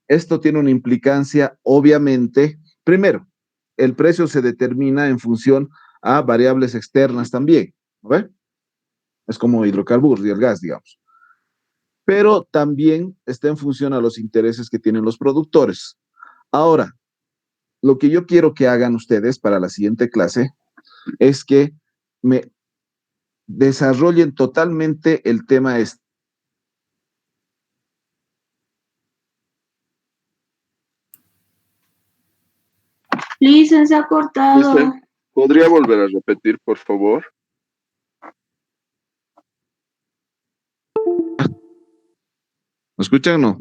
Esto tiene una implicancia, obviamente, primero, el precio se determina en función a variables externas también, ¿no ve? Es como hidrocarburos y el gas, digamos. Pero también está en función a los intereses que tienen los productores. Ahora, lo que yo quiero que hagan ustedes para la siguiente clase es que me desarrollen totalmente el tema este. Lisa, se ha cortado. Mister, ¿podría volver a repetir, por favor? ¿Me escuchan o no?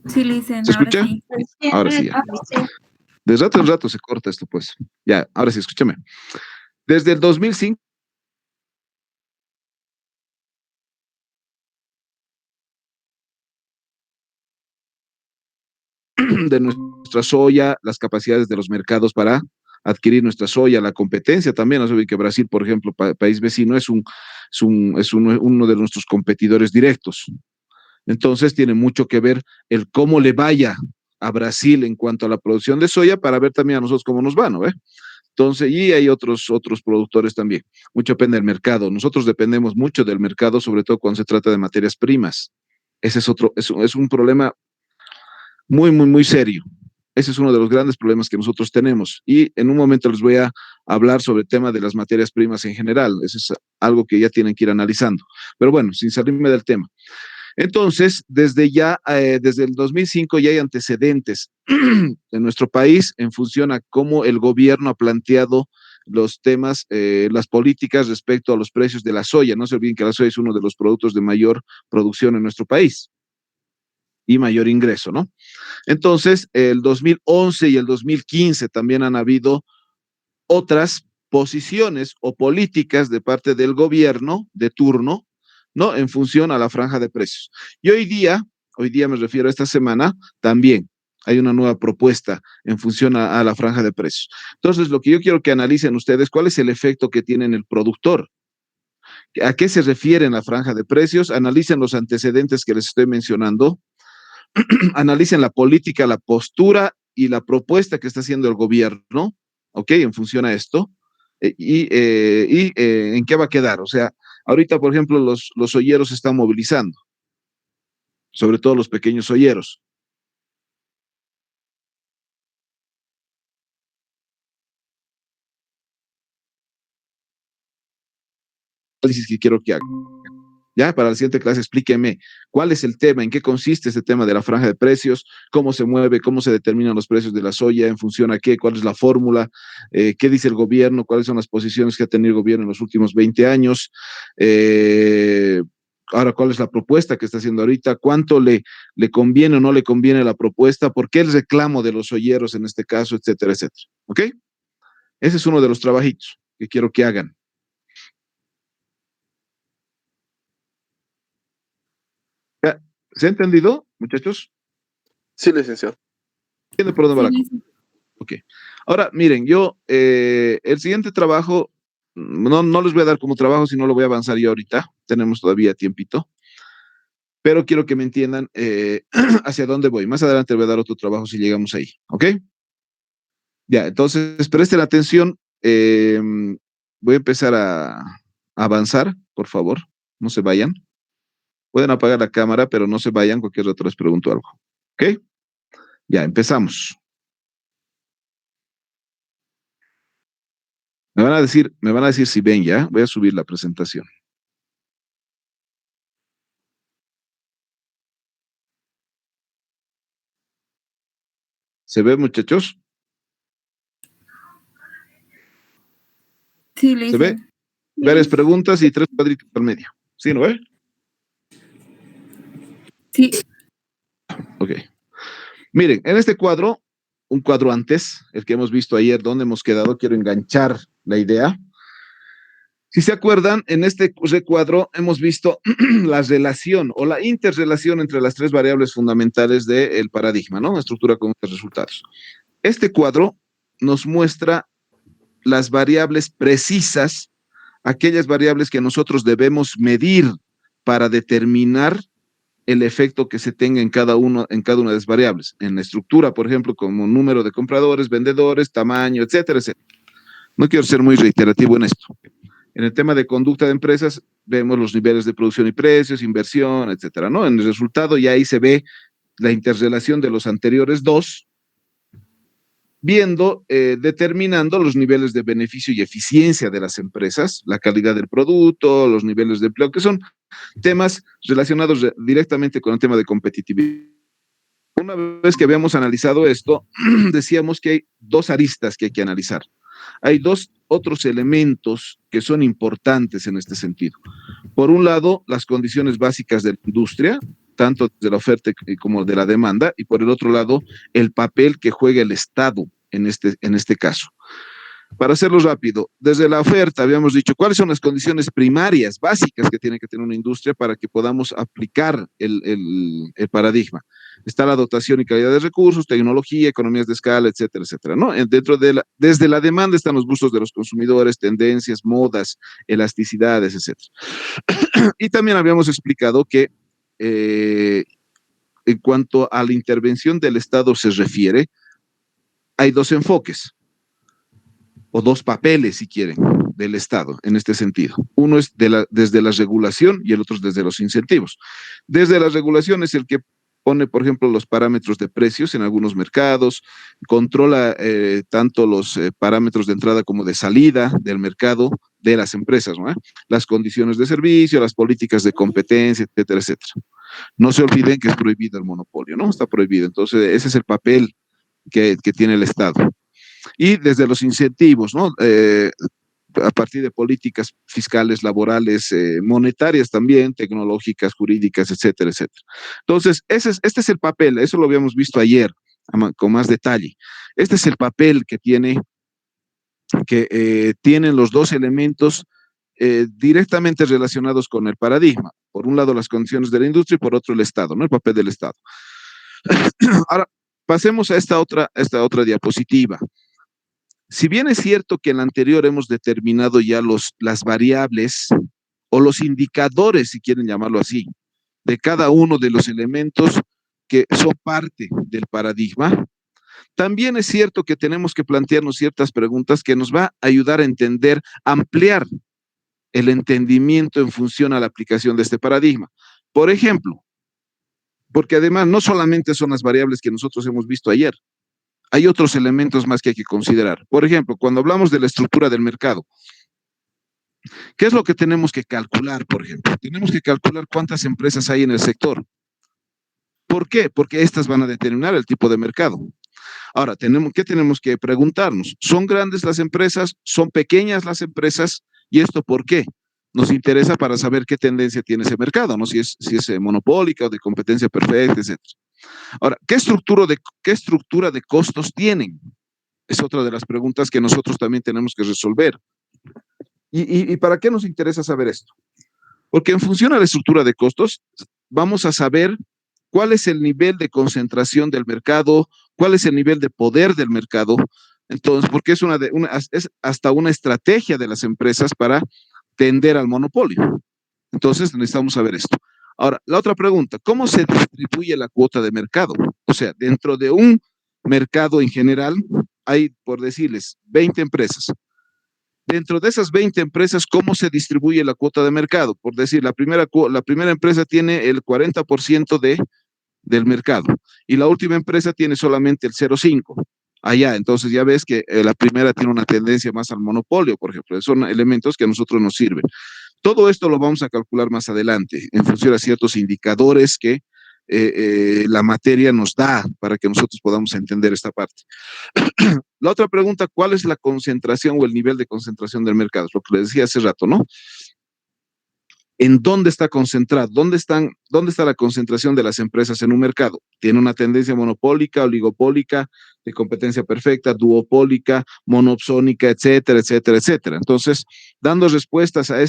Sí, Licen, ¿Se ahora escucha? sí. Ahora sí, ya. De rato en rato se corta esto, pues. Ya, ahora sí, escúchame. Desde el 2005, de nuestra soya, las capacidades de los mercados para adquirir nuestra soya, la competencia también, no se ve que Brasil, por ejemplo, país vecino, uno de nuestros competidores directos. Entonces tiene mucho que ver el cómo le vaya a Brasil en cuanto a la producción de soya para ver también a nosotros cómo nos va, ¿no? Entonces, y hay otros productores también. Mucho depende del mercado. Nosotros dependemos mucho del mercado, sobre todo cuando se trata de materias primas. Ese es otro, es un problema muy, muy, muy serio. Ese es uno de los grandes problemas que nosotros tenemos. Y en un momento les voy a hablar sobre el tema de las materias primas en general. Eso es algo que ya tienen que ir analizando. Pero bueno, sin salirme del tema. Entonces, desde el 2005 ya hay antecedentes en nuestro país en función a cómo el gobierno ha planteado los temas, las políticas respecto a los precios de la soya. No se olviden que la soya es uno de los productos de mayor producción en nuestro país y mayor ingreso, ¿no? Entonces, el 2011 y el 2015 también han habido otras posiciones o políticas de parte del gobierno de turno, ¿no? En función a la franja de precios. Y hoy día me refiero a esta semana, también hay una nueva propuesta en función a la franja de precios. Entonces, lo que yo quiero que analicen ustedes, ¿cuál es el efecto que tiene en el productor? ¿A qué se refiere en la franja de precios? Analicen los antecedentes que les estoy mencionando, analicen la política, la postura y la propuesta que está haciendo el gobierno, ¿ok? En función a esto, en qué va a quedar. O sea, ahorita, por ejemplo, los olleros se están movilizando, sobre todo los pequeños olleros. Análisis que quiero que haga. Ya, para la siguiente clase, explíqueme cuál es el tema, en qué consiste este tema de la franja de precios, cómo se mueve, cómo se determinan los precios de la soya, en función a qué, cuál es la fórmula, qué dice el gobierno, cuáles son las posiciones que ha tenido el gobierno en los últimos 20 años, ahora cuál es la propuesta que está haciendo ahorita, cuánto le conviene o no le conviene la propuesta, por qué el reclamo de los olleros en este caso, etcétera, etcétera. ¿Ok? Ese es uno de los trabajitos que quiero que hagan. ¿Se ha entendido, muchachos? Sí, licenciado. ¿Entienden por dónde va la cosa? Sí, Ok. Ahora, miren, el siguiente trabajo, no les voy a dar como trabajo, sino lo voy a avanzar yo ahorita. Tenemos todavía tiempito. Pero quiero que me entiendan hacia dónde voy. Más adelante les voy a dar otro trabajo si llegamos ahí. ¿Ok? Ya, entonces, presten atención. Voy a empezar a avanzar, por favor. No se vayan. Pueden apagar la cámara, pero no se vayan. Cualquier rato les pregunto algo. ¿Ok? Ya, empezamos. Me van a decir si ven ya. Voy a subir la presentación. ¿Se ve, muchachos? sí, ¿Se ve? Licen. Varias preguntas y 3 cuadritos al medio. ¿Sí, no ve? Sí. Ok. Miren, en este cuadro, un cuadro antes, el que hemos visto ayer, donde hemos quedado, quiero enganchar la idea. Si se acuerdan, en este recuadro hemos visto la relación o la interrelación entre las 3 variables fundamentales del paradigma, ¿no? Estructura con resultados. Este cuadro nos muestra las variables precisas, aquellas variables que nosotros debemos medir para determinar el efecto que se tenga en cada una de las variables. En la estructura, por ejemplo, como número de compradores, vendedores, tamaño, etcétera, etcétera. No quiero ser muy reiterativo en esto. En el tema de conducta de empresas, vemos los niveles de producción y precios, inversión, etcétera, ¿no? En el resultado ya ahí se ve la interrelación de los anteriores dos, determinando los niveles de beneficio y eficiencia de las empresas, la calidad del producto, los niveles de empleo, que son temas relacionados directamente con el tema de competitividad. Una vez que habíamos analizado esto, decíamos que hay dos aristas que hay que analizar. Hay dos otros elementos que son importantes en este sentido. Por un lado, las condiciones básicas de la industria, tanto de la oferta como de la demanda, y por el otro lado, el papel que juega el Estado en este caso. Para hacerlo rápido, desde la oferta habíamos dicho cuáles son las condiciones primarias, básicas que tiene que tener una industria para que podamos aplicar el paradigma. Está la dotación y calidad de recursos, tecnología, economías de escala, etcétera, etcétera, ¿no? Desde la demanda están los gustos de los consumidores, tendencias, modas, elasticidades, etcétera. Y también habíamos explicado que en cuanto a la intervención del Estado se refiere, hay dos enfoques o dos papeles, si quieren, del Estado en este sentido. Uno es desde la regulación y el otro es desde los incentivos. Desde la regulación es el que pone, por ejemplo, los parámetros de precios en algunos mercados, controla tanto los parámetros de entrada como de salida del mercado de las empresas, ¿no? Las condiciones de servicio, las políticas de competencia, etcétera, etcétera. No se olviden que es prohibido el monopolio, ¿no? Está prohibido. Entonces, ese es el papel que tiene el Estado. Y desde los incentivos, ¿no? A partir de políticas fiscales, laborales, monetarias también, tecnológicas, jurídicas, etcétera, etcétera. Entonces, este es el papel, eso lo habíamos visto ayer con más detalle. Este es el papel que tienen los dos elementos directamente relacionados con el paradigma. Por un lado, las condiciones de la industria y por otro, el Estado, ¿no? El papel del Estado. Ahora, pasemos a esta otra diapositiva. Si bien es cierto que en la anterior hemos determinado ya las variables o los indicadores, si quieren llamarlo así, de cada uno de los elementos que son parte del paradigma, también es cierto que tenemos que plantearnos ciertas preguntas que nos va a ayudar a entender, ampliar el entendimiento en función a la aplicación de este paradigma. Por ejemplo, porque además no solamente son las variables que nosotros hemos visto ayer, hay otros elementos más que hay que considerar. Por ejemplo, cuando hablamos de la estructura del mercado, ¿qué es lo que tenemos que calcular, por ejemplo? Tenemos que calcular cuántas empresas hay en el sector. ¿Por qué? Porque estas van a determinar el tipo de mercado. Ahora, ¿qué tenemos que preguntarnos? ¿Son grandes las empresas? ¿Son pequeñas las empresas? ¿Y esto por qué? Nos interesa para saber qué tendencia tiene ese mercado, ¿no? Si es monopólica o de competencia perfecta, etc. Ahora, ¿qué estructura de costos tienen? Es otra de las preguntas que nosotros también tenemos que resolver. ¿Y para qué nos interesa saber esto? Porque en función a la estructura de costos, vamos a saber cuál es el nivel de concentración del mercado, cuál es el nivel de poder del mercado. Entonces, porque es hasta una estrategia de las empresas para tender al monopolio. Entonces, necesitamos saber esto. Ahora, la otra pregunta, ¿cómo se distribuye la cuota de mercado? O sea, dentro de un mercado en general, hay, por decirles, 20 empresas. Dentro de esas 20 empresas, ¿cómo se distribuye la cuota de mercado? Por decir, la primera empresa tiene el 40% del mercado y la última empresa tiene solamente el 0,5%. Allá, entonces ya ves que la primera tiene una tendencia más al monopolio, por ejemplo. Son elementos que a nosotros nos sirven. Todo esto lo vamos a calcular más adelante en función a ciertos indicadores que la materia nos da para que nosotros podamos entender esta parte. La otra pregunta, ¿cuál es la concentración o el nivel de concentración del mercado? Es lo que les decía hace rato, ¿no? ¿En dónde está concentrado? ¿Dónde está la concentración de las empresas en un mercado? ¿Tiene una tendencia monopólica, oligopólica, de competencia perfecta, duopólica, monopsónica, etcétera, etcétera, etcétera? Entonces, dando respuestas a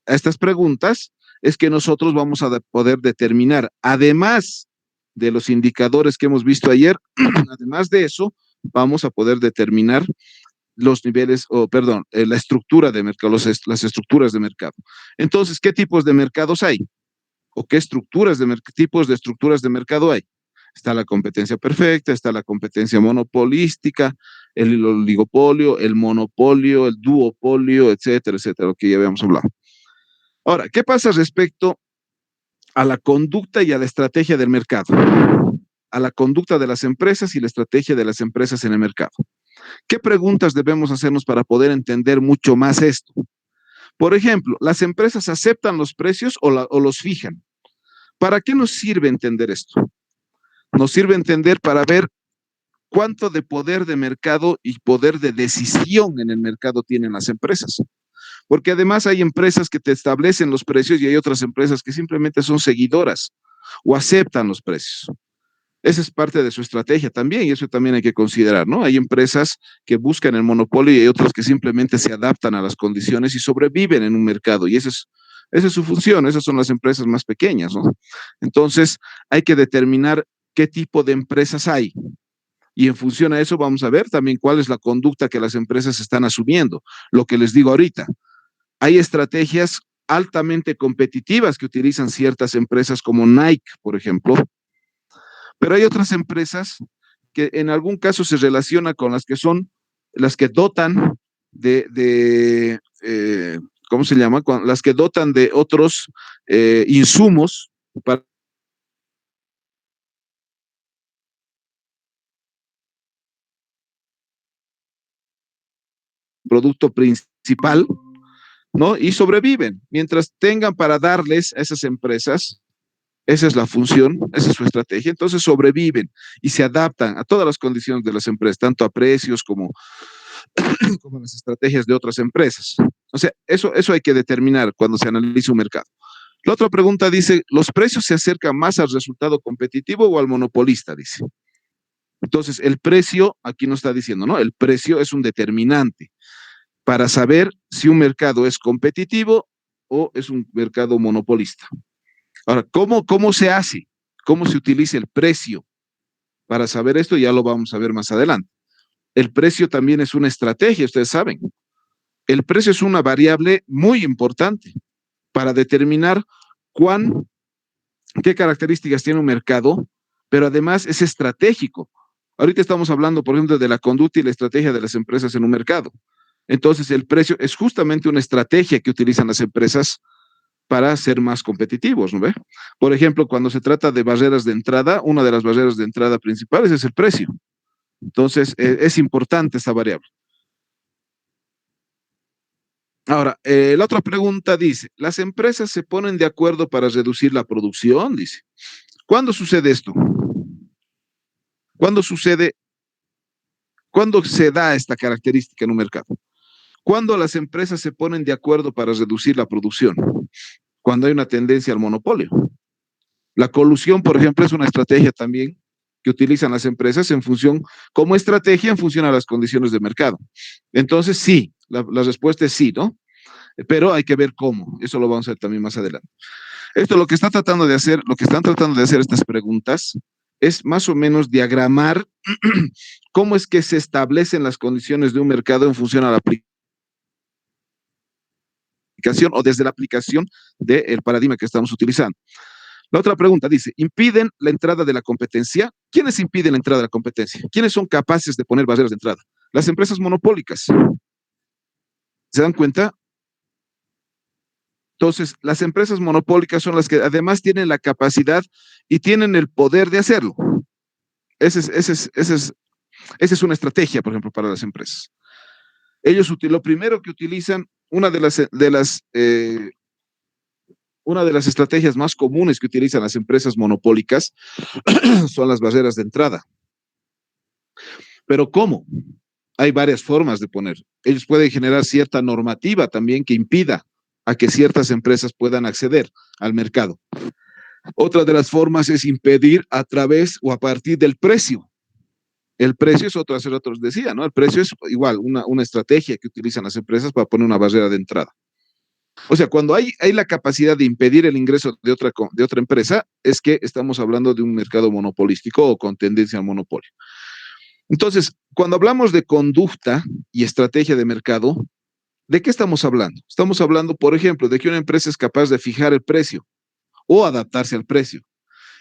estas preguntas, es que nosotros vamos a poder determinar, además de los indicadores que hemos visto ayer, además de eso, vamos a poder determinar los niveles, o perdón, la estructura de mercado, las estructuras de mercado. Entonces, ¿qué tipos de mercados hay? ¿O qué tipos de estructuras de mercado hay? Está la competencia perfecta, está la competencia monopolística, el oligopolio, el monopolio, el duopolio, etcétera, etcétera, lo que ya habíamos hablado. Ahora, ¿qué pasa respecto a la conducta y a la estrategia del mercado? A la conducta de las empresas y la estrategia de las empresas en el mercado. ¿Qué preguntas debemos hacernos para poder entender mucho más esto? Por ejemplo, ¿las empresas aceptan los precios o los fijan? ¿Para qué nos sirve entender esto? Nos sirve entender para ver cuánto de poder de mercado y poder de decisión en el mercado tienen las empresas. Porque además hay empresas que te establecen los precios y hay otras empresas que simplemente son seguidoras o aceptan los precios. Esa es parte de su estrategia también y eso también hay que considerar, ¿no? Hay empresas que buscan el monopolio y hay otras que simplemente se adaptan a las condiciones y sobreviven en un mercado y esa es su función, esas son las empresas más pequeñas, ¿no? Entonces hay que determinar qué tipo de empresas hay y en función a eso vamos a ver también cuál es la conducta que las empresas están asumiendo. Lo que les digo ahorita, hay estrategias altamente competitivas que utilizan ciertas empresas como Nike, por ejemplo, pero hay otras empresas que en algún caso se relacionan con las que son, las que dotan ¿cómo se llama? Las que dotan de otros insumos para el producto principal, ¿no? Y sobreviven. Mientras tengan para darles a esas empresas, esa es la función, esa es su estrategia. Entonces sobreviven y se adaptan a todas las condiciones de las empresas, tanto a precios como las estrategias de otras empresas. O sea, eso hay que determinar cuando se analiza un mercado. La otra pregunta dice, ¿los precios se acercan más al resultado competitivo o al monopolista? Dice. Entonces, el precio, aquí nos está diciendo, ¿no? El precio es un determinante para saber si un mercado es competitivo o es un mercado monopolista. Ahora, ¿cómo se hace? ¿Cómo se utiliza el precio? Para saber esto ya lo vamos a ver más adelante. El precio también es una estrategia, ustedes saben. El precio es una variable muy importante para determinar qué características tiene un mercado, pero además es estratégico. Ahorita estamos hablando, por ejemplo, de la conducta y la estrategia de las empresas en un mercado. Entonces, el precio es justamente una estrategia que utilizan las empresas para ser más competitivos, ¿no ve? Por ejemplo, cuando se trata de barreras de entrada, una de las barreras de entrada principales es el precio. Entonces, es importante esta variable. Ahora, la otra pregunta dice, ¿las empresas se ponen de acuerdo para reducir la producción? Dice. ¿Cuándo sucede esto? ¿Cuándo sucede? ¿Cuándo se da esta característica en un mercado? ¿Cuándo las empresas se ponen de acuerdo para reducir la producción? Cuando hay una tendencia al monopolio. La colusión, por ejemplo, es una estrategia también que utilizan las empresas como estrategia en función a las condiciones de mercado. Entonces, sí, la respuesta es sí, ¿no? Pero hay que ver cómo. Eso lo vamos a ver también más adelante. Esto lo que están tratando de hacer estas preguntas es más o menos diagramar cómo es que se establecen las condiciones de un mercado en función a la aplicación o desde la aplicación del paradigma que estamos utilizando. La otra pregunta dice, ¿impiden la entrada de la competencia? ¿Quiénes impiden la entrada de la competencia? ¿Quiénes son capaces de poner barreras de entrada? Las empresas monopólicas. ¿Se dan cuenta? Entonces, las empresas monopólicas son las que además tienen la capacidad y tienen el poder de hacerlo. Esa es una estrategia, por ejemplo, para las empresas. Ellos lo primero que utilizan, una de las estrategias más comunes que utilizan las empresas monopólicas son las barreras de entrada. Pero ¿cómo? Hay varias formas de poner. Ellos pueden generar cierta normativa también que impida a que ciertas empresas puedan acceder al mercado. Otra de las formas es impedir a través o a partir del precio. El precio es otro, hace rato les decía, ¿no? El precio es igual, una estrategia que utilizan las empresas para poner una barrera de entrada. O sea, cuando hay la capacidad de impedir el ingreso de otra empresa, es que estamos hablando de un mercado monopolístico o con tendencia al monopolio. Entonces, cuando hablamos de conducta y estrategia de mercado, ¿de qué estamos hablando? Estamos hablando, por ejemplo, de que una empresa es capaz de fijar el precio o adaptarse al precio.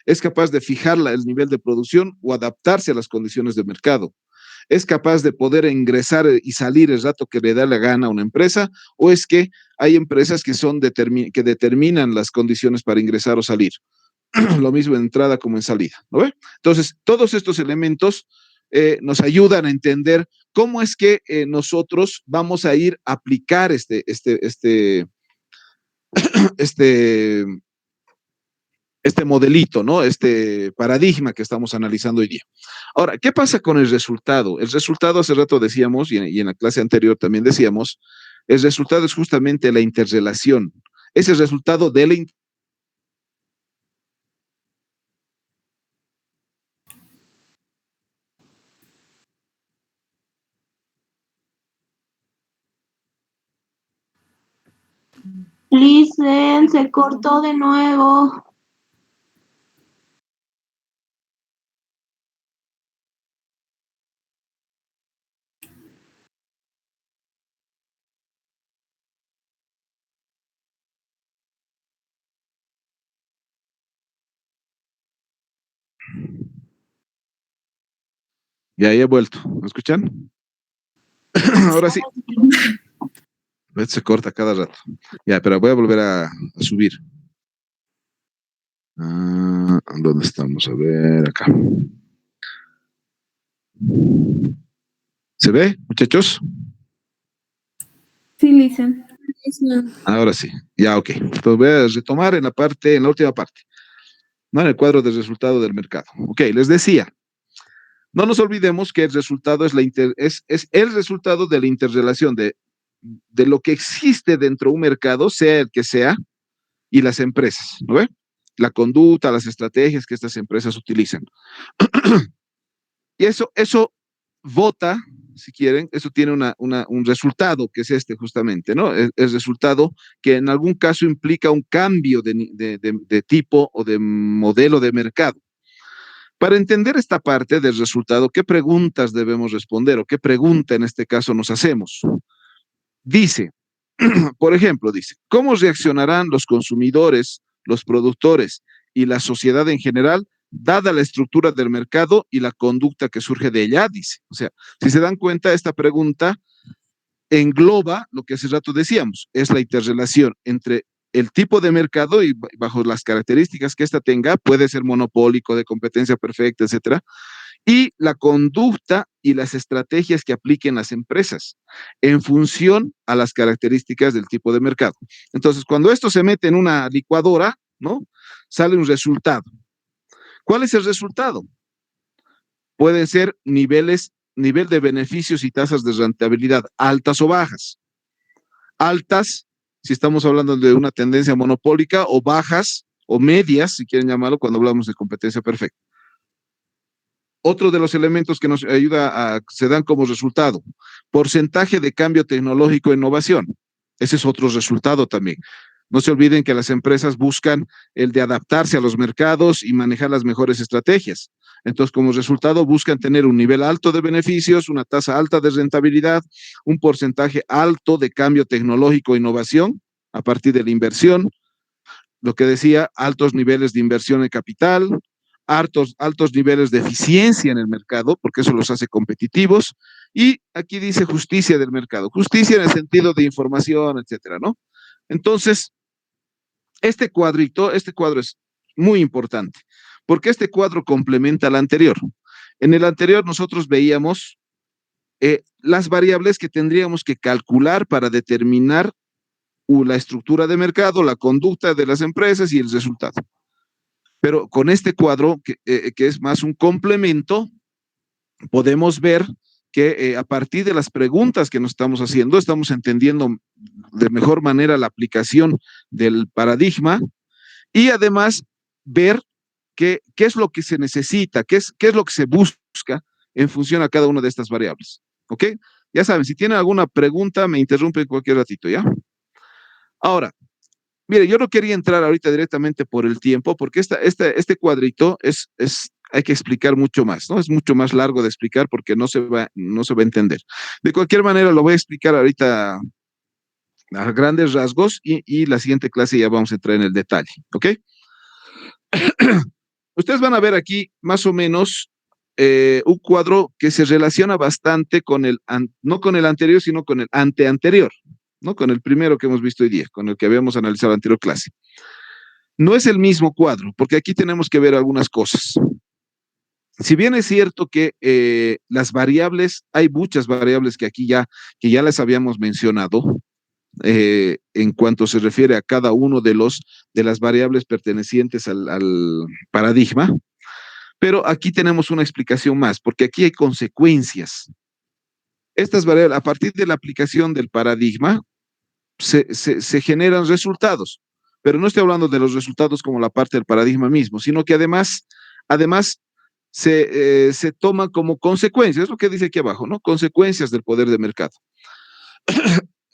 Es capaz de fijar el nivel de producción o adaptarse a las condiciones de mercado. Es capaz de poder ingresar y salir el rato que le da la gana a una empresa, o es que hay empresas que que determinan las condiciones para ingresar o salir. Lo mismo en entrada como en salida, ¿no ve? Entonces, todos estos elementos nos ayudan a entender cómo es que nosotros vamos a ir a aplicar este, este modelito, ¿no? Este paradigma que estamos analizando hoy día. Ahora, ¿qué pasa con el resultado? El resultado, hace rato decíamos, y en la clase anterior también decíamos, el resultado es justamente la interrelación. Es el resultado de la Listen, se cortó de nuevo. Ya he vuelto. ¿Me escuchan? Ahora sí. Se corta cada rato. Ya, pero voy a volver a subir. ¿Dónde estamos? A ver, acá. ¿Se ve, muchachos? Sí, listen. Ahora sí. Ya, ok. Entonces voy a retomar en la última parte. ¿No? En el cuadro de resultado del mercado. Ok, les decía. No nos olvidemos que el resultado es el resultado de la interrelación de lo que existe dentro de un mercado, sea el que sea, y las empresas, ¿no ve? La conducta, las estrategias que estas empresas utilizan. Y eso vota, si quieren, eso tiene un resultado que es este justamente, ¿no? El resultado que en algún caso implica un cambio de tipo o de modelo de mercado. Para entender esta parte del resultado, ¿qué preguntas debemos responder o qué pregunta en este caso nos hacemos? Dice, por ejemplo, dice, ¿cómo reaccionarán los consumidores, los productores y la sociedad en general, dada la estructura del mercado y la conducta que surge de ella? Dice. O sea, si se dan cuenta, esta pregunta engloba lo que hace rato decíamos, es la interrelación entre el tipo de mercado y bajo las características que ésta tenga, puede ser monopólico, de competencia perfecta, etcétera, y la conducta y las estrategias que apliquen las empresas en función a las características del tipo de mercado. Entonces, cuando esto se mete en una licuadora, ¿no? Sale un resultado. ¿Cuál es el resultado? Pueden ser nivel de beneficios y tasas de rentabilidad altas o bajas. Altas, si estamos hablando de una tendencia monopólica, o bajas o medias, si quieren llamarlo, cuando hablamos de competencia perfecta. Otro de los elementos que nos ayuda se dan como resultado, porcentaje de cambio tecnológico e innovación. Ese es otro resultado también. No se olviden que las empresas buscan el de adaptarse a los mercados y manejar las mejores estrategias. Entonces, como resultado, buscan tener un nivel alto de beneficios, una tasa alta de rentabilidad, un porcentaje alto de cambio tecnológico e innovación a partir de la inversión, lo que decía, altos niveles de inversión en capital, altos niveles de eficiencia en el mercado, porque eso los hace competitivos, y aquí dice justicia del mercado, justicia en el sentido de información, etcétera, ¿no? Entonces, este cuadro es muy importante, porque este cuadro complementa al anterior. En el anterior nosotros veíamos las variables que tendríamos que calcular para determinar la estructura de mercado, la conducta de las empresas y el resultado. Pero con este cuadro, que es más un complemento, podemos ver que a partir de las preguntas que nos estamos haciendo, estamos entendiendo de mejor manera la aplicación del paradigma y además ver qué es lo que se necesita, qué es lo que se busca en función a cada una de estas variables. ¿Ok? Ya saben, si tienen alguna pregunta, me interrumpen cualquier ratito, ¿ya? Ahora, mire, yo no quería entrar ahorita directamente por el tiempo, porque este cuadrito es hay que explicar mucho más, ¿no? Es mucho más largo de explicar porque no se va a entender. De cualquier manera, lo voy a explicar ahorita a grandes rasgos y la siguiente clase ya vamos a entrar en el detalle, ¿ok? Ustedes van a ver aquí más o menos un cuadro que se relaciona bastante con no con el anterior, sino con el anteanterior, ¿no? Con el primero que hemos visto hoy día, con el que habíamos analizado la anterior clase. No es el mismo cuadro, porque aquí tenemos que ver algunas cosas. Si bien es cierto que las variables, hay muchas variables que ya las habíamos mencionado, en cuanto se refiere a cada uno de las variables pertenecientes al paradigma, pero aquí tenemos una explicación más, porque aquí hay consecuencias. Estas variables, a partir de la aplicación del paradigma, se generan resultados, pero no estoy hablando de los resultados como la parte del paradigma mismo, sino que además se toma como consecuencias, es lo que dice aquí abajo, ¿no? Consecuencias del poder de mercado.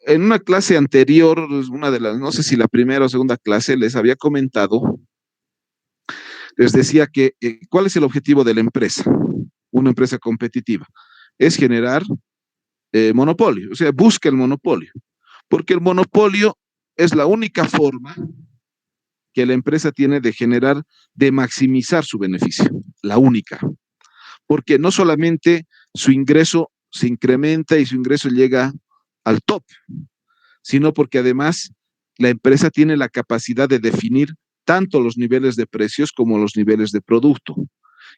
En una clase anterior, una de las, no sé si la primera o segunda clase, les había comentado, les decía que ¿cuál es el objetivo de la empresa? Una empresa competitiva. Es generar monopolio, o sea, busca el monopolio, porque el monopolio es la única forma que la empresa tiene de generar, de maximizar su beneficio, la única, porque no solamente su ingreso se incrementa y su ingreso llega al top, sino porque además la empresa tiene la capacidad de definir tanto los niveles de precios como los niveles de producto.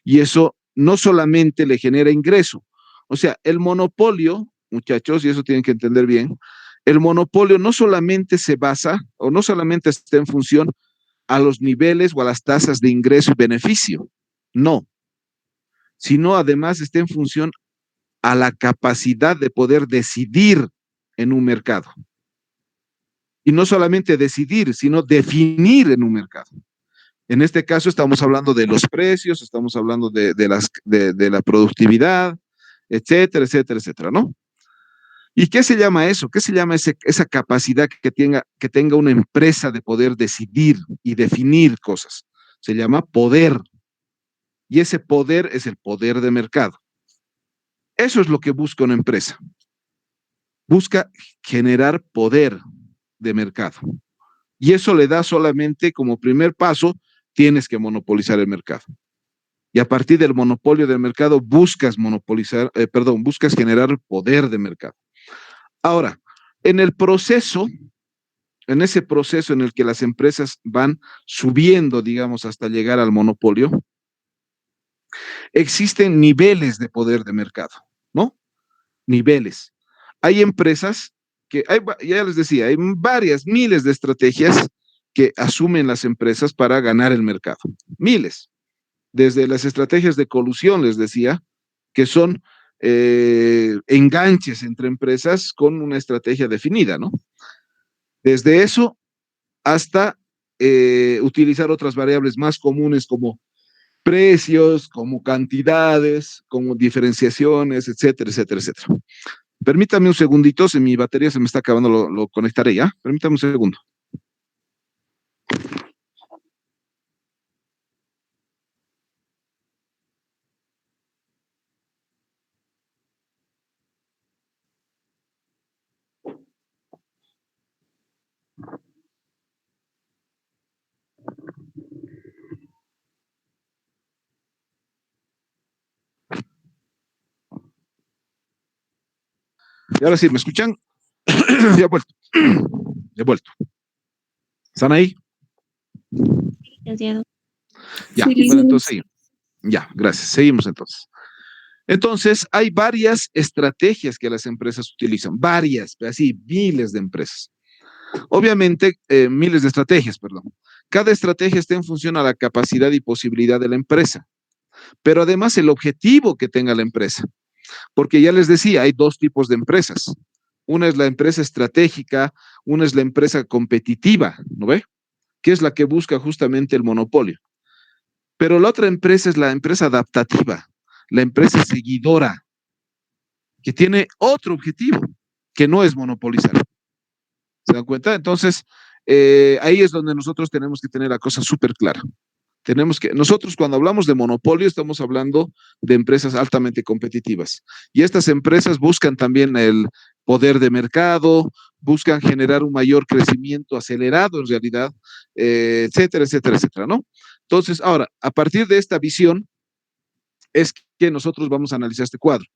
Y eso no solamente le genera ingreso, o sea, el monopolio, muchachos, y eso tienen que entender bien, el monopolio no solamente se basa o no solamente está en función a los niveles o a las tasas de ingreso y beneficio, no, sino además está en función a la capacidad de poder decidir en un mercado. Y no solamente decidir, sino definir en un mercado. En este caso estamos hablando de los precios, estamos hablando de la productividad, etcétera, etcétera, etcétera, ¿no? ¿Y qué se llama eso? ¿Qué se llama esa capacidad que tenga una empresa de poder decidir y definir cosas? Se llama poder. Y ese poder es el poder de mercado. Eso es lo que busca una empresa. Busca generar poder de mercado. Y eso le da solamente como primer paso, tienes que monopolizar el mercado. Y a partir del monopolio del mercado buscas buscas generar poder de mercado. Ahora, en ese proceso en el que las empresas van subiendo, digamos, hasta llegar al monopolio, existen niveles de poder de mercado, ¿no? Niveles. Hay empresas ya les decía, hay varias, miles de estrategias que asumen las empresas para ganar el mercado. Miles. Desde las estrategias de colusión, les decía, que son enganches entre empresas con una estrategia definida, ¿no? Desde eso hasta utilizar otras variables más comunes como precios, como cantidades, como diferenciaciones, etcétera, etcétera, etcétera. Permítame un segundito, si mi batería se me está acabando, lo conectaré ya. Permítame un segundo. Y ahora sí, ¿me escuchan? Ya he vuelto. He vuelto. ¿Están ahí? Ya, Sí, bueno, entonces seguimos. Ya, gracias. Seguimos entonces. Entonces, hay varias estrategias que las empresas utilizan, varias, así, miles de empresas. Obviamente, miles de estrategias, perdón. Cada estrategia está en función a la capacidad y posibilidad de la empresa, pero además el objetivo que tenga la empresa. Porque ya les decía, hay dos tipos de empresas. Una es la empresa estratégica, una es la empresa competitiva, ¿no ve? Que es la que busca justamente el monopolio. Pero la otra empresa es la empresa adaptativa, la empresa seguidora, que tiene otro objetivo, que no es monopolizar. ¿Se dan cuenta? Entonces, ahí es donde nosotros tenemos que tener la cosa súper clara. Nosotros cuando hablamos de monopolio estamos hablando de empresas altamente competitivas y estas empresas buscan también el poder de mercado, buscan generar un mayor crecimiento acelerado en realidad, etcétera, etcétera, etcétera, ¿no? Entonces, ahora, a partir de esta visión es que nosotros vamos a analizar este cuadro.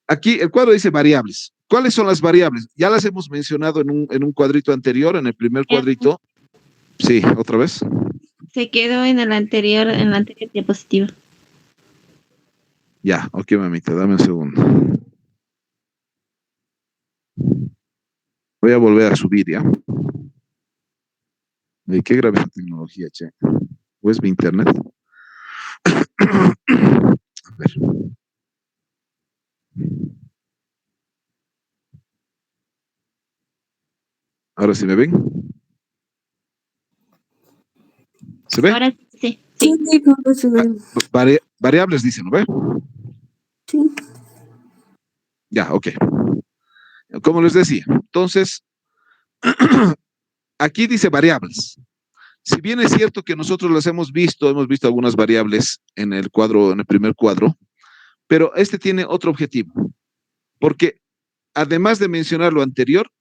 Aquí el cuadro dice variables. ¿Cuáles son las variables? Ya las hemos mencionado en un cuadrito anterior, en el primer cuadrito. Sí, otra vez. Se quedó en la anterior diapositiva. Ya, ok, mamita, dame un segundo. Voy a volver a subir, ¿ya? ¿De qué grave esa tecnología, che? ¿O es mi internet? A ver. ¿Ahora sí me ven? ¿Se ve? Ahora sí. Sí, sí, ¿cómo se ve? Variables dicen, ¿no ve? Sí. Ya, ok. Como les decía, entonces, aquí dice variables. Si bien es cierto que nosotros las hemos visto algunas variables en el cuadro, en el primer cuadro, pero este tiene otro objetivo, porque además de mencionar lo anterior,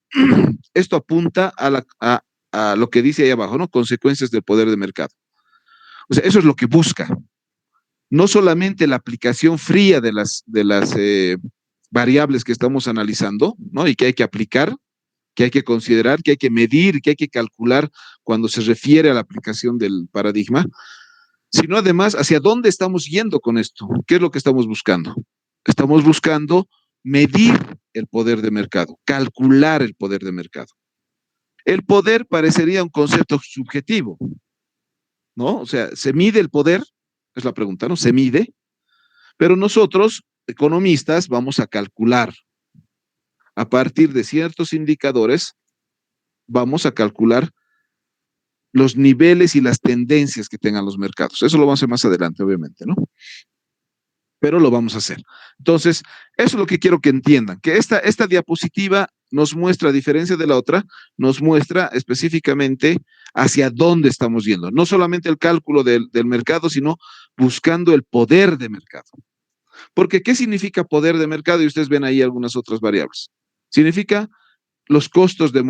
esto apunta a lo que dice ahí abajo, ¿no? Consecuencias del poder de mercado. O sea, eso es lo que busca. No solamente la aplicación fría de las variables que estamos analizando, ¿no? Y que hay que aplicar, que hay que considerar, que hay que medir, que hay que calcular cuando se refiere a la aplicación del paradigma, sino además hacia dónde estamos yendo con esto. ¿Qué es lo que estamos buscando? Estamos buscando medir el poder de mercado, calcular el poder de mercado. El poder parecería un concepto subjetivo, ¿no? O sea, ¿se mide el poder? Es la pregunta, ¿no? ¿Se mide? Pero nosotros, economistas, vamos a calcular. A partir de ciertos indicadores, vamos a calcular los niveles y las tendencias que tengan los mercados. Eso lo vamos a hacer más adelante, obviamente, ¿no? Pero lo vamos a hacer. Entonces, eso es lo que quiero que entiendan, que esta diapositiva nos muestra, a diferencia de la otra, nos muestra específicamente hacia dónde estamos yendo. No solamente el cálculo del mercado, sino buscando el poder de mercado. Porque, ¿qué significa poder de mercado? Y ustedes ven ahí algunas otras variables. Significa los costos de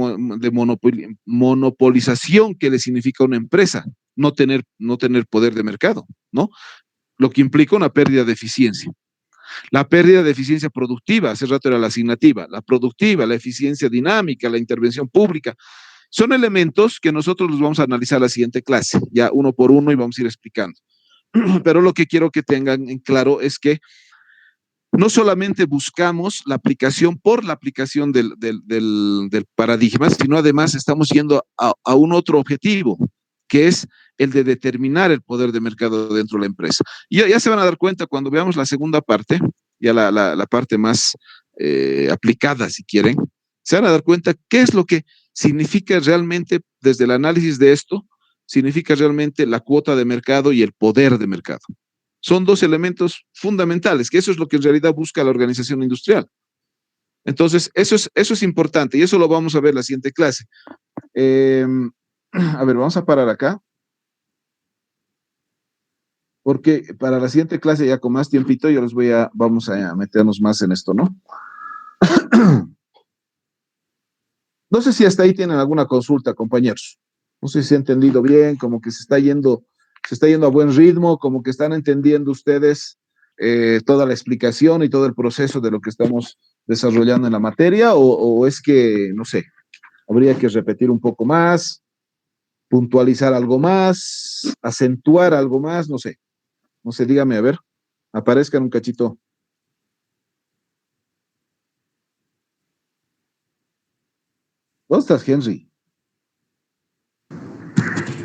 monopolización que le significa a una empresa no tener poder de mercado, ¿no? Lo que implica una pérdida de eficiencia. La pérdida de eficiencia productiva, hace rato era la asignativa, la productiva, la eficiencia dinámica, la intervención pública, son elementos que nosotros los vamos a analizar en la siguiente clase, ya uno por uno y vamos a ir explicando. Pero lo que quiero que tengan en claro es que no solamente buscamos la aplicación por la aplicación del paradigma, sino además estamos yendo a un otro objetivo, que es el de determinar el poder de mercado dentro de la empresa. Y ya se van a dar cuenta cuando veamos la segunda parte, ya la parte más aplicada, si quieren, se van a dar cuenta qué es lo que significa realmente, desde el análisis de esto, significa realmente la cuota de mercado y el poder de mercado. Son dos elementos fundamentales, que eso es lo que en realidad busca la organización industrial. Entonces, eso es importante y eso lo vamos a ver en la siguiente clase. A ver, vamos a parar acá. Porque para la siguiente clase, ya con más tiempito, vamos a meternos más en esto, ¿no? No sé si hasta ahí tienen alguna consulta, compañeros. No sé si se ha entendido bien, como que se está yendo a buen ritmo, como que están entendiendo ustedes toda la explicación y todo el proceso de lo que estamos desarrollando en la materia, o es que, no sé, habría que repetir un poco más, puntualizar algo más, acentuar algo más, no sé. No sé, dígame, a ver, aparezcan un cachito. ¿Dónde estás, Henry?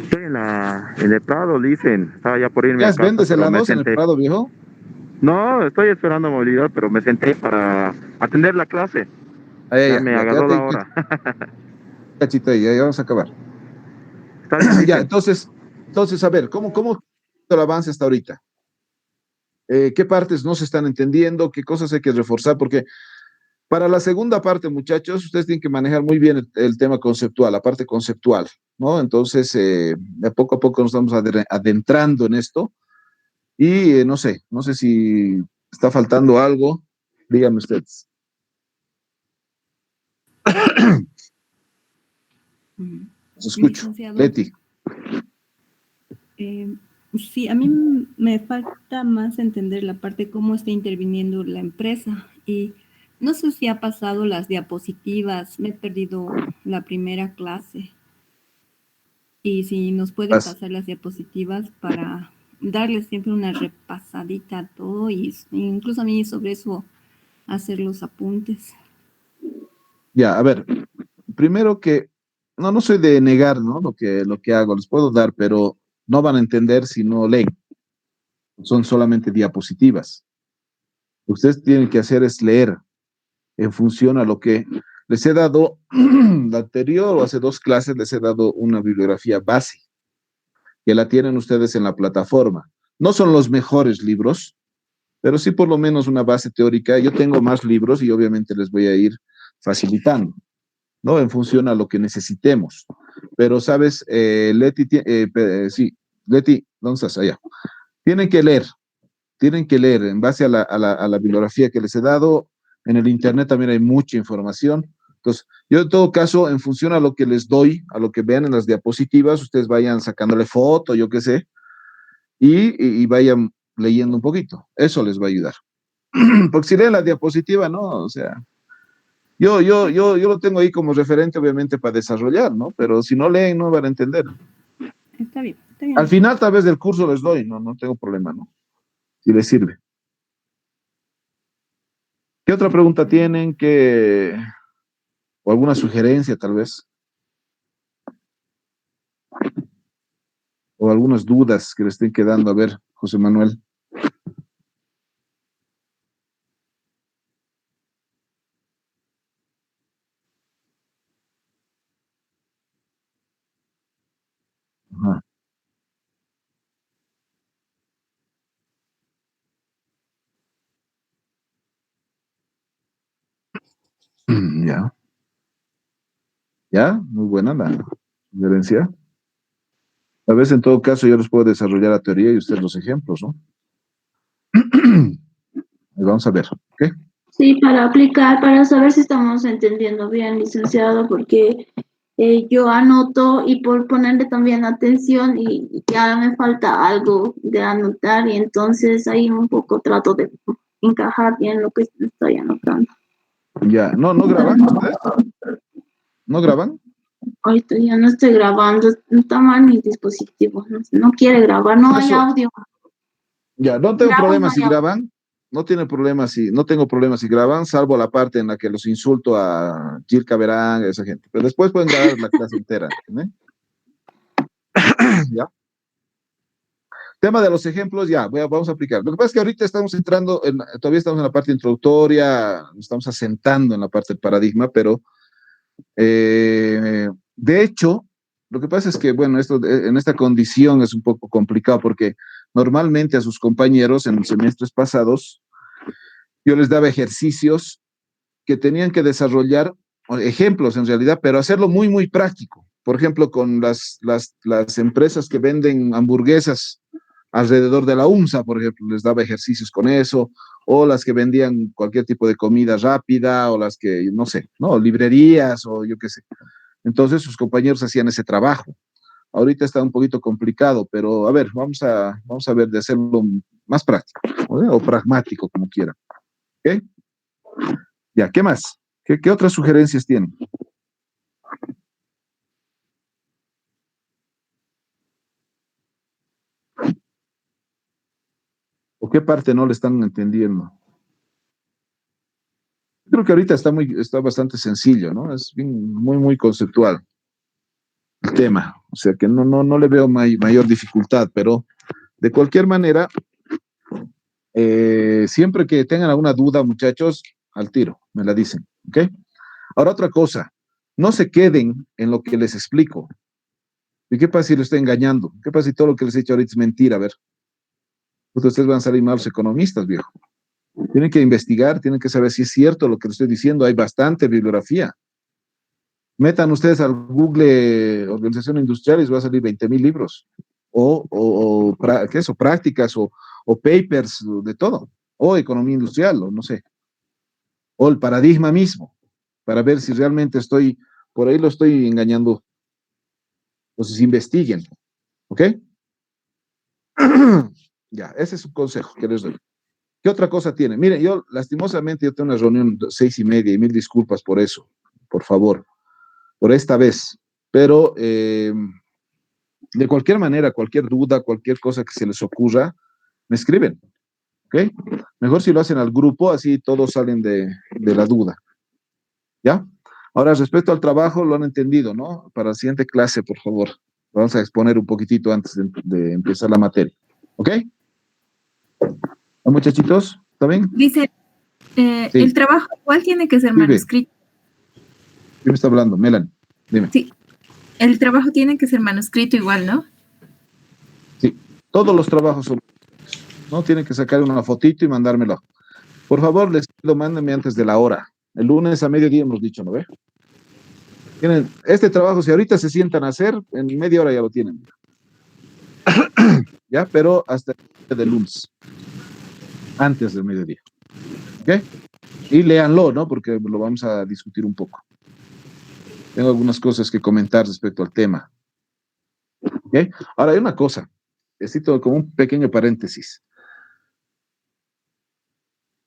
Estoy en el Prado, dicen. Estaba ya por irme a casa, ¿Vendes pero me helados en el senté. Prado, viejo? No, estoy esperando movilidad, pero me senté para atender la clase. Ya me agarró la hora. Cachito ahí, ya vamos a acabar. Está bien, Ya, dicen. entonces, a ver, ¿cómo el avance hasta ahorita? ¿Qué partes no se están entendiendo? ¿Qué cosas hay que reforzar? Porque Para la segunda parte, muchachos, ustedes tienen que manejar muy bien el tema conceptual, la parte conceptual, ¿no? Entonces, de poco a poco nos estamos adentrando en esto y no sé si está faltando algo, díganme ustedes. Los escucho. Licenciado. Leti. Sí, a mí me falta más entender la parte cómo está interviniendo la empresa y no sé si ha pasado las diapositivas, me he perdido la primera clase y si nos puede pasar las diapositivas para darle siempre una repasadita a todo y incluso a mí sobre eso hacer los apuntes. Ya, a ver, primero que no soy de negar, ¿no? Lo que hago, les puedo dar, pero no van a entender si no leen. Son solamente diapositivas. Lo que ustedes tienen que hacer es leer en función a lo que les he dado, la anterior o hace 2 clases les he dado una bibliografía base, que la tienen ustedes en la plataforma. No son los mejores libros, pero sí por lo menos una base teórica. Yo tengo más libros y obviamente les voy a ir facilitando, ¿no? En función a lo que necesitemos. Pero, ¿sabes? Leti, sí, Leti, ¿dónde estás? Allá. Tienen que leer en base a la bibliografía que les he dado. En el internet también hay mucha información. Entonces, yo en todo caso, en función a lo que les doy, a lo que vean en las diapositivas, ustedes vayan sacándole foto, yo qué sé, y vayan leyendo un poquito. Eso les va a ayudar. Porque si leen la diapositiva, ¿no? O sea, yo lo tengo ahí como referente, obviamente, para desarrollar, ¿no? Pero si no leen, no van a entender. Está bien, está bien. Al final, tal vez del curso les doy, no tengo problema, ¿no? Si les sirve. ¿Qué otra pregunta tienen? ¿O alguna sugerencia, tal vez? ¿O algunas dudas que les estén quedando? A ver, José Manuel. Ajá. Ya. Ya, muy buena la sugerencia. A veces, en todo caso, yo les puedo desarrollar la teoría y ustedes los ejemplos, ¿no? Vamos a ver, ¿ok? Sí, para aplicar, para saber si estamos entendiendo bien, licenciado, porque yo anoto y por ponerle también atención y ya me falta algo de anotar y entonces ahí un poco trato de encajar bien lo que estoy anotando. Ya, ¿no graban ustedes? ¿No graban? Ahorita ya no estoy grabando, no está mal mi dispositivo, no quiere grabar, no hay audio. Ya, no tengo Grabo, problema no si hay audio. graban, no tengo problema si graban, salvo la parte en la que los insulto a Gilca Verán, a esa gente. Pero después pueden grabar la clase entera, ¿entienden? ¿Ya? Tema de los ejemplos, ya, vamos a aplicar. Lo que pasa es que ahorita estamos entrando, todavía estamos en la parte introductoria, estamos asentando en la parte del paradigma, pero de hecho, lo que pasa es que, bueno, en esta condición es un poco complicado porque normalmente a sus compañeros en los semestres pasados yo les daba ejercicios que tenían que desarrollar, ejemplos en realidad, pero hacerlo muy, muy práctico. Por ejemplo, con las empresas que venden hamburguesas alrededor de la UMSA, por ejemplo, les daba ejercicios con eso, o las que vendían cualquier tipo de comida rápida, o las que, no sé, ¿no? Librerías, o yo qué sé. Entonces sus compañeros hacían ese trabajo. Ahorita está un poquito complicado, pero a ver, vamos a ver de hacerlo más práctico, ¿no? O pragmático, como quieran. ¿Ok? Ya, ¿qué más? ¿Qué otras sugerencias tienen? ¿O qué parte no le están entendiendo? Creo que ahorita está bastante sencillo, ¿no? Es muy, muy conceptual el tema. O sea que no le veo mayor dificultad, pero de cualquier manera, siempre que tengan alguna duda, muchachos, al tiro, me la dicen, ¿ok? Ahora otra cosa, no se queden en lo que les explico. ¿Y qué pasa si lo estoy engañando? ¿Qué pasa si todo lo que les he dicho ahorita es mentira? A ver, ustedes van a salir malos economistas, viejo. Tienen que investigar, tienen que saber si es cierto lo que les estoy diciendo. Hay bastante bibliografía. Metan ustedes al Google Organización Industrial y les va a salir 20,000 libros. ¿Qué es eso? Prácticas o papers, de todo. O economía industrial, o no sé. O el paradigma mismo, para ver si realmente por ahí lo estoy engañando. Entonces investiguen. ¿Ok? Ya, ese es un consejo que les doy. ¿Qué otra cosa tiene? Miren, lastimosamente yo tengo una reunión 6:30 y mil disculpas por eso, por favor, por esta vez. Pero de cualquier manera, cualquier duda, cualquier cosa que se les ocurra, me escriben. ¿Ok? Mejor si lo hacen al grupo, así todos salen de la duda. ¿Ya? Ahora, respecto al trabajo, lo han entendido, ¿no? Para la siguiente clase, por favor. Vamos a exponer un poquitito antes de empezar la materia. ¿Ok? Muchachitos, ¿está bien? Dice, Sí. el trabajo igual tiene que ser manuscrito. ¿Quién me está hablando? Melanie, dime. Sí, el trabajo tiene que ser manuscrito igual, ¿no? Sí, todos los trabajos son, ¿no? Tienen que sacar una fotito y mandármelo. Por favor, les pido, mándenme antes de la hora. El lunes a mediodía hemos dicho, ¿no ve? Tienen este trabajo, si ahorita se sientan a hacer, en media hora ya lo tienen. ¿Ya? Pero hasta el de lunes. Antes del mediodía. ¿Ok? Y léanlo, ¿no? Porque lo vamos a discutir un poco. Tengo algunas cosas que comentar respecto al tema. ¿Ok? Ahora, hay una cosa. Necesito como un pequeño paréntesis.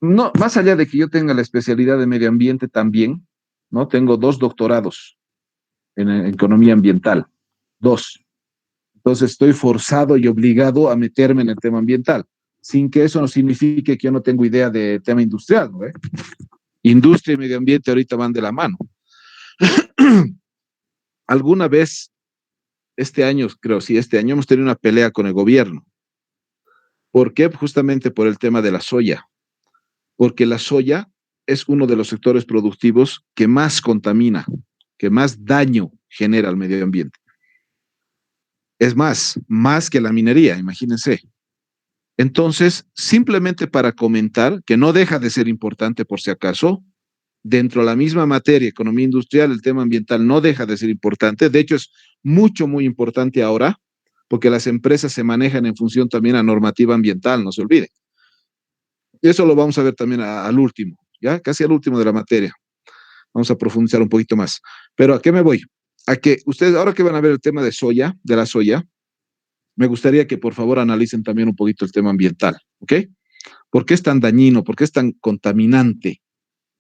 No, más allá de que yo tenga la especialidad de medio ambiente también, ¿no? Tengo 2 doctorados en economía ambiental. 2. Entonces estoy forzado y obligado a meterme en el tema ambiental, sin que eso no signifique que yo no tengo idea de tema industrial, ¿no? Industria y medio ambiente ahorita van de la mano. Alguna vez, este año hemos tenido una pelea con el gobierno. ¿Por qué? Justamente por el tema de la soya. Porque la soya es uno de los sectores productivos que más contamina, que más daño genera al medio ambiente. Es más que la minería, imagínense. Entonces, simplemente para comentar, que no deja de ser importante por si acaso, dentro de la misma materia, economía industrial, el tema ambiental no deja de ser importante. De hecho, es muy importante ahora, porque las empresas se manejan en función también a normativa ambiental, no se olvide. Eso lo vamos a ver también al último, ya casi al último de la materia. Vamos a profundizar un poquito más. Pero ¿a qué me voy? A que ustedes, ahora que van a ver el tema de la soya, me gustaría que por favor analicen también un poquito el tema ambiental, ¿ok? ¿Por qué es tan dañino? ¿Por qué es tan contaminante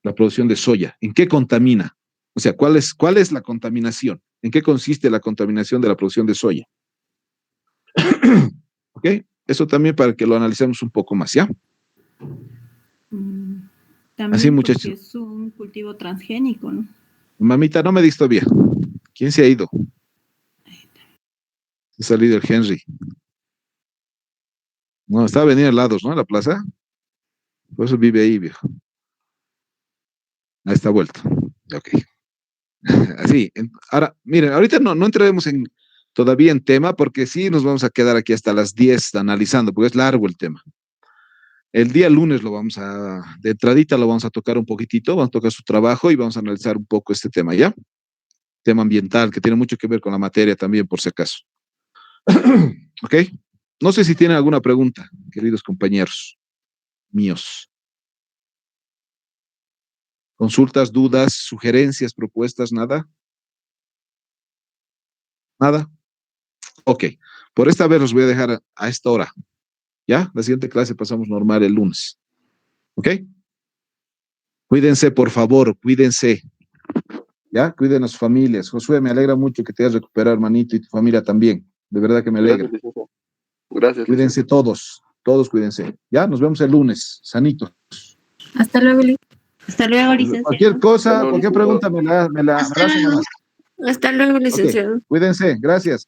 la producción de soya? ¿En qué contamina? O sea, ¿cuál es la contaminación? ¿En qué consiste la contaminación de la producción de soya? ¿Ok? Eso también para que lo analicemos un poco más, ¿ya? También así, muchachos. es un cultivo transgénico, ¿no? Mamita, no me digas todavía. ¿Quién se ha ido? Se ha salido el Henry. No, estaba veniendo al lado, ¿no? En la plaza. Por eso vive ahí, viejo. Ahí está vuelto. Ok. Así. Ahora, miren, ahorita no entraremos todavía en tema, porque sí nos vamos a quedar aquí hasta las 10 analizando, porque es largo el tema. El día lunes de entradita lo vamos a tocar un poquitito, vamos a tocar su trabajo y vamos a analizar un poco este tema, ¿ya? Tema ambiental, que tiene mucho que ver con la materia también, por si acaso. ¿Ok? No sé si tienen alguna pregunta, queridos compañeros míos. Consultas, dudas, sugerencias, propuestas, nada. ¿Nada? Ok. Por esta vez los voy a dejar a esta hora. ¿Ya? La siguiente clase pasamos normal el lunes. ¿Ok? Cuídense, por favor, cuídense. ¿Ya? Cuiden a sus familias. Josué, me alegra mucho que te hayas recuperado, hermanito, y tu familia también. De verdad que me alegra. Gracias. Cuídense todos cuídense. ¿Ya? Nos vemos el lunes, sanitos. Hasta luego, Liz. Hasta luego, licenciado. Cualquier cosa, cualquier pregunta me la hacen nomás. Hasta luego, licenciado. Okay. Cuídense, gracias.